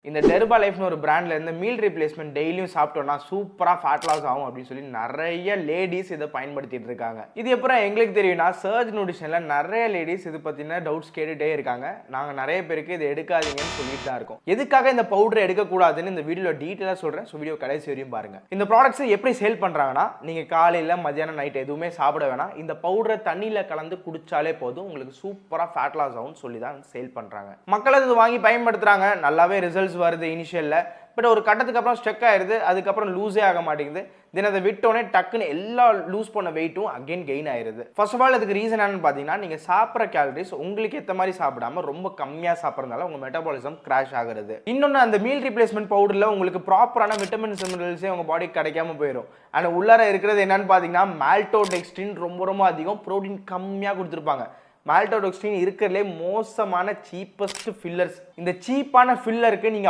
இந்த டெர்பா லைஃப்னு ஒரு பிராண்ட்ல இருந்து மீல் ரீப்ளேஸ்மெண்ட் டெய்லியும் சாப்பிட்டோம்னா சூப்பரா ஃபேட் லாஸ் ஆகும் அப்படின்னு சொல்லி நிறைய லேடிஸ் இதை பயன்படுத்திட்டு இருக்காங்க. இது எப்பறம் எங்களுக்கு தெரியும்னா சர்ஜ் நியூட்ரிஷன்ல நிறைய லேடிஸ் இது பத்தின டவுட்ஸ் கேட்டுட்டே இருக்காங்க. நாங்க நிறைய பேருக்கு இதை எடுக்காதீங்கன்னு சொல்லிட்டு தான் இருக்கோம். எதுக்காக இந்த பவுடர் எடுக்க கூடாதுன்னு இந்த வீடியோல டீடைலா சொல்றேன். ஸோ வீடியோ கடைசி வரையும் பாருங்க. இந்த ப்ராடக்ட்ஸ் எப்படி சேல் பண்றாங்கன்னா, நீங்க காலையில மத்தியானம் நைட் எதுவுமே சாப்பிட வேணாம், இந்த பவுடரை தண்ணியில கலந்து குடிச்சாலே போதும், உங்களுக்கு சூப்பரா ஃபேட் லாஸ் ஆகும்னு சொல்லி தான் சேல் பண்றாங்க. மக்கள் இது வாங்கி பயன்படுத்துறாங்க, நல்லாவே ரிசல்ட்ஸ் வருது இனிஷியல்ல. பட் ஒரு கட்டத்துக்கு அப்புறம் ஸ்ட்ரக் ஆயிருது, அதுக்கப்புறம் லூஸே ஆக மாட்டேங்குது. தென் அதை விட்டோடனே டக்குன்னு எல்லா லூஸ் பண்ண வெயிட்டும் அகைன் கெயின் ஆயிருது. ஃபர்ஸ்ட் ஆஃப் ஆல் அதுக்கு ரீசன் என்னன்னு பார்த்தீங்கன்னா, நீங்கள் சாப்பிட்ற கேலரிஸ் உங்களுக்கு ஏற்ற மாதிரி சாப்பிடாம ரொம்ப கம்மியாக சாப்பிட்றதுனால உங்கள் மெட்டபாலிசம் கிராஷ் ஆகுறது. இன்னொன்று, அந்த மீல் ரீப்ளேஸ்மெண்ட் பவுடரில் உங்களுக்கு ப்ராப்பரான விட்டமின்ஸ் மினரல்ஸே உங்கள் பாடிக்கு கிடைக்காம போயிடும். ஆனால் உள்ளார இருக்கிறது என்னன்னு பார்த்தீங்கன்னா, மால்டோடெக்ஸ்ட்ரின் ரொம்ப அதிகம், ப்ரோட்டீன் கம்மியாக கொடுத்துருப்பாங்க. மால்டோடெக்ஸ்ட்ரின் இருக்கிறதுலே மோசமான சீப்பஸ்ட் ஃபில்லர்ஸ். இந்த சீப்பான ஃபில்லருக்கு நீங்கள்